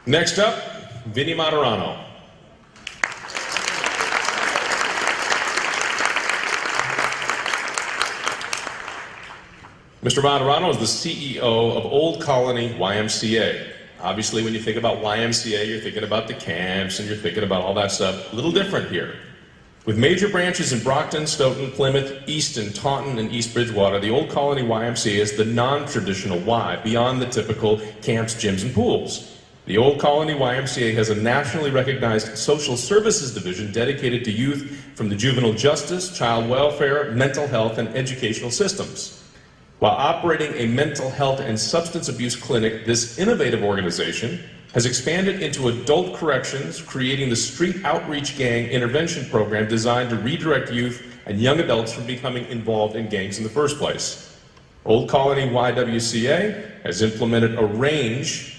Next up, Vinnie Marturano. Mr. Marturano is the CEO of Old Colony YMCA. Obviously, when you think about YMCA, you're thinking about the camps and you're thinking about all that stuff. A little different here. With major branches in Brockton, Stoughton, Plymouth, Easton, Taunton, and East Bridgewater, the Old Colony YMCA is the non-traditional Y, beyond the typical camps, gyms, and pools. The Old Colony YMCA has a nationally recognized social services division dedicated to youth from the juvenile justice, child welfare, mental health, and educational systems. While operating a mental health and substance abuse clinic, this innovative organization has expanded into adult corrections, creating the Street Outreach Gang Intervention Program designed to redirect youth and young adults from becoming involved in gangs in the first place. Old Colony YWCA has implemented a range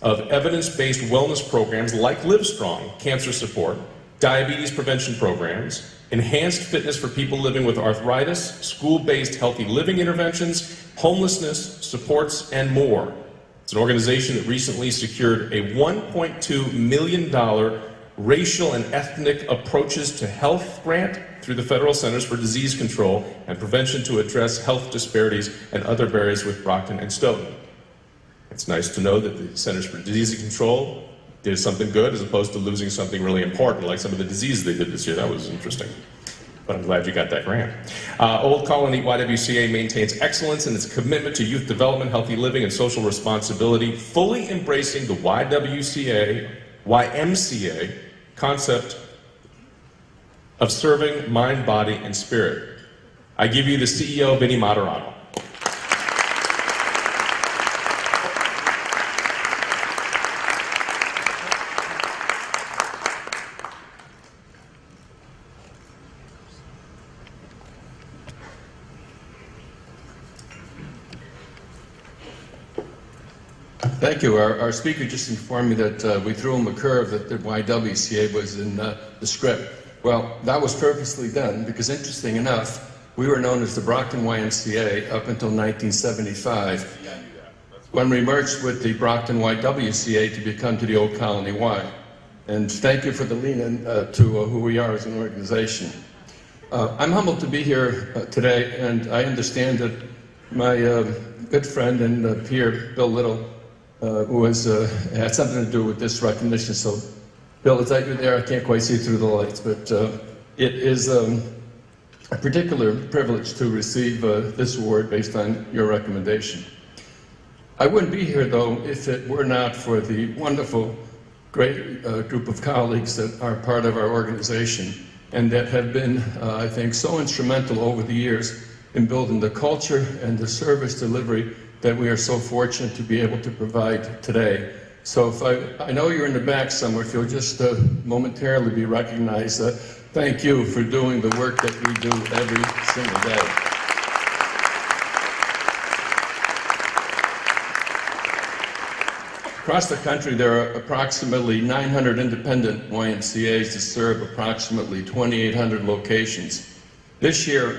of evidence-based wellness programs like Livestrong, cancer support, diabetes prevention programs, enhanced fitness for people living with arthritis, school-based healthy living interventions, homelessness, supports, and more. It's an organization that recently secured a $1.2 million racial and ethnic approaches to health grant through the Federal Centers for Disease Control and Prevention to address health disparities and other barriers with Brockton and Stoughton. It's nice to know that the Centers for Disease Control did something good as opposed to losing something really important like some of the diseases they did this year. That was interesting. But I'm glad you got that grant. Old Colony YWCA maintains excellence in its commitment to youth development, healthy living, and social responsibility, fully embracing the YMCA concept of serving mind, body, and spirit. I give you the CEO, Vinnie Marturano. Thank you. Our speaker just informed me that we threw him a curve, that the YWCA was in the script. Well, that was purposely done because, interesting enough, we were known as the Brockton YMCA up until 1975, when we merged with the Brockton YWCA to become to the Old Colony Y. And thank you for the lean-in to who we are as an organization. I'm humbled to be here today, and I understand that my good friend and peer, Bill Little, who had something to do with this recognition. So, Bill, is that you there? I can't quite see through the lights, but it is a particular privilege to receive this award based on your recommendation. I wouldn't be here, though, if it were not for the wonderful, great group of colleagues that are part of our organization and that have been, I think, so instrumental over the years in building the culture and the service delivery that we are so fortunate to be able to provide today. So if I know you're in the back somewhere, if you'll just momentarily be recognized, thank you for doing the work that we do every single day. Across the country, there are approximately 900 independent YMCAs to serve approximately 2,800 locations. This year,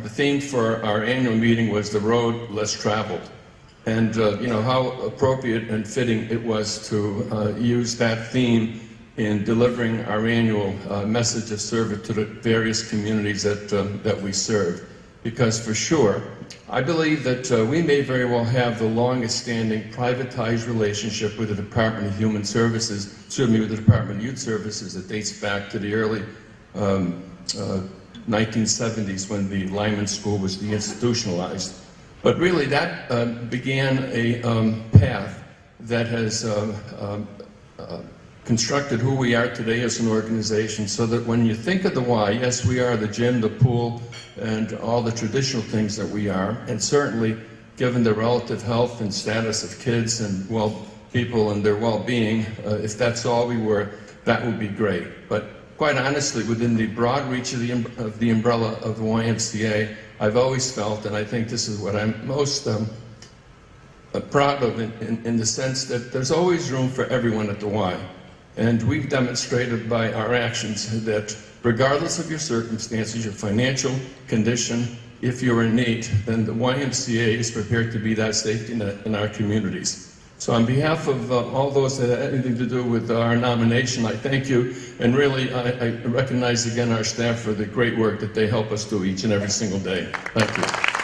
the theme for our annual meeting was the road less traveled. And how appropriate and fitting it was to use that theme in delivering our annual message of service to the various communities that we serve. Because for sure, I believe that we may very well have the longest standing privatized relationship with the Department of Human Services, with the Department of Youth Services that dates back to the early 1970s when the Lyman School was deinstitutionalized. But really that began a path that has constructed who we are today as an organization, so that when you think of the Y, yes, we are the gym, the pool, and all the traditional things that we are, and certainly given the relative health and status of kids and people and their well-being, if that's all we were, that would be great. But quite honestly, within the broad reach of the umbrella of the YMCA, I've always felt, and I think this is what I'm most proud of in the sense that there's always room for everyone at the Y. And we've demonstrated by our actions that regardless of your circumstances, your financial condition, if you're in need, then the YMCA is prepared to be that safety net in our communities. So on behalf of all those that had anything to do with our nomination, I thank you, and really I recognize again our staff for the great work that they help us do each and every single day. Thank you.